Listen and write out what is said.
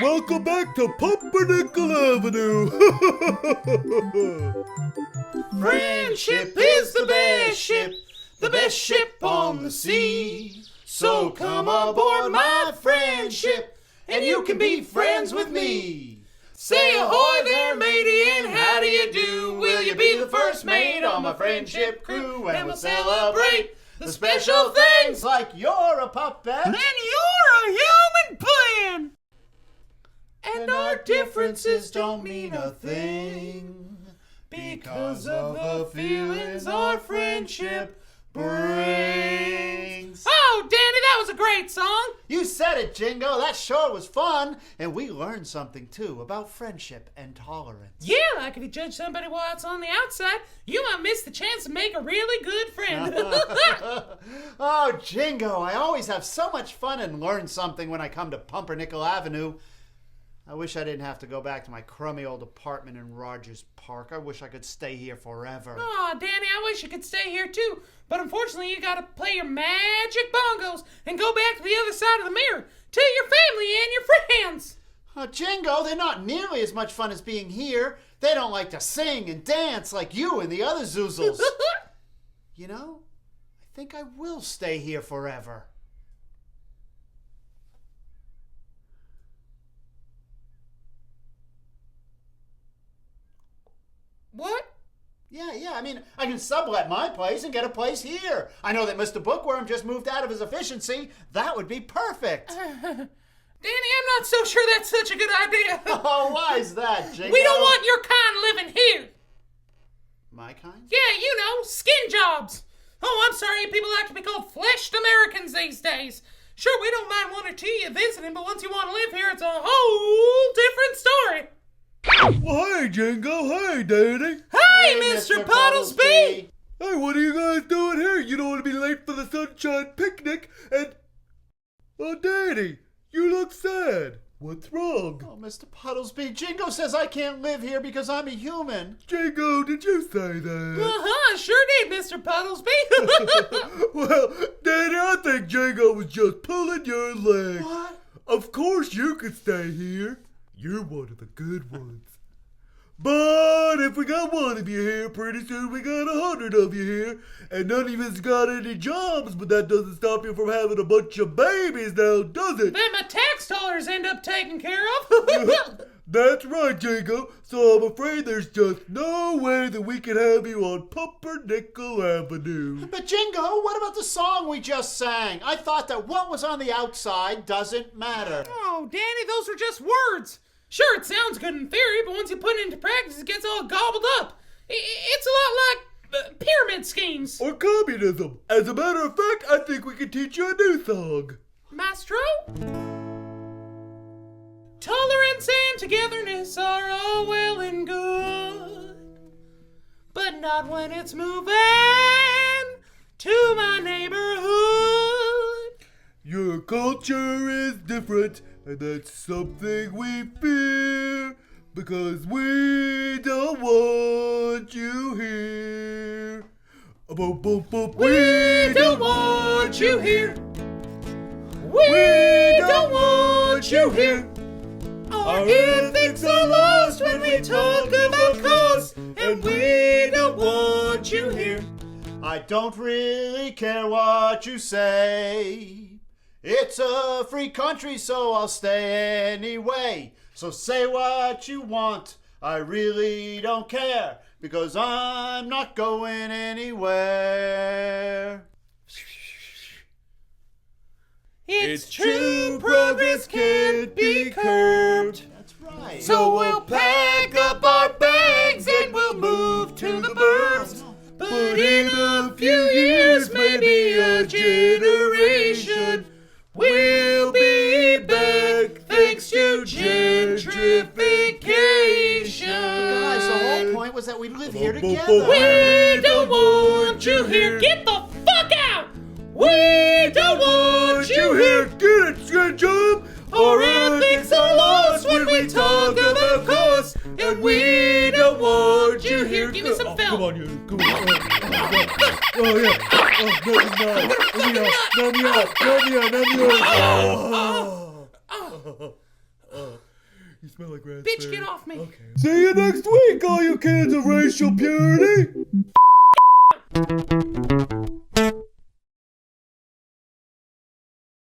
Welcome back to Pumpernickel Avenue. Friendship is the best ship on the sea. So come aboard my friendship, and you can be friends with me. Say ahoy there, matey, and how do you do? Will you be the first mate on my friendship crew? And we'll celebrate the special things like you're a puppet and you're a human being. and our differences don't mean a thing because of the feelings our friendship brings. Oh, Danny, that was a great song. You said it, Jingo. That sure was fun. And we learned something, too, about friendship and tolerance. Yeah, like if you judge somebody while it's on the outside, you might miss the chance to make a really good friend. Oh, Jingo, I always have so much fun and learn something when I come to Pumpernickel Avenue. I wish I didn't have to go back to my crummy old apartment in Rogers Park. I wish I could stay here forever. Aw, Danny, I wish you could stay here too. But unfortunately, you gotta play your magic bongos and go back to the other side of the mirror to your family and your friends. Oh, Jingo, they're not nearly as much fun as being here. They don't like to sing and dance like you and the other Zoozles. You know, I think I will stay here forever. What? Yeah, I mean, I can sublet my place and get a place here. I know that Mr. Bookworm just moved out of his efficiency. That would be perfect. Danny, I'm not so sure that's such a good idea. Oh, why is that, Jingo? We don't want your kind living here. My kind? Yeah, you know, skin jobs. Oh, I'm sorry, people like to be called fleshed Americans these days. Sure, we don't mind one or two of you visiting, but once you want to live here, it's a whole different story. Well, hey, Jingo. Hey, Danny. Hey, Mr. Puddlesby! Hey, what are you guys doing here? You don't want to be late for the sunshine picnic and... Oh, Danny, you look sad. What's wrong? Oh, Mr. Puddlesby, Jingo says I can't live here because I'm a human. Jingo, did you say that? Uh-huh, sure did, Mr. Puddlesby. Well, Danny, I think Jingo was just pulling your leg. What? Of course you could stay here. You're one of the good ones. But if we got one of you here, pretty soon we got 100 of you here. And none of us got any jobs, but that doesn't stop you from having a bunch of babies now, does it? Then my tax dollars end up taken care of. That's right, Jingo. So I'm afraid there's just no way that we can have you on Pumpernickel Avenue. But Jingo, what about the song we just sang? I thought that what was on the outside doesn't matter. Oh, Danny, those are just words. Sure, it sounds good in theory, but once you put it into practice, it gets all gobbled up. It's a lot like pyramid schemes. Or communism. As a matter of fact, I think we can teach you a new song. Maestro? Tolerance and togetherness are all well and good, but not when it's moving to my neighborhood. Your culture is different, and that's something we fear, because we don't want you here. We don't want you here. We don't want you here. Our ethics are lost when we talk about cost, and we don't want you here. I don't really care what you say. It's a free country, so I'll stay anyway. So say what you want, I really don't care, because I'm not going anywhere. It's true, progress can't be curbed. That's right. So we'll pack up our bags and we'll move to the burbs. But in a few years, maybe a generation, we'll be back thanks to gentrification. Guys, the whole point was that we live here together. We don't want you here. Get the fuck out! We don't want you here. Get it, good job. Our ethics are lost when we talk about cost, and we don't want you here. Give me some film. Come on, you. Come on. Oh, yeah. Oh, no, no. Let me out. You smell like raspberry. Bitch, get off me. Okay. See you next week, all you kids of racial purity.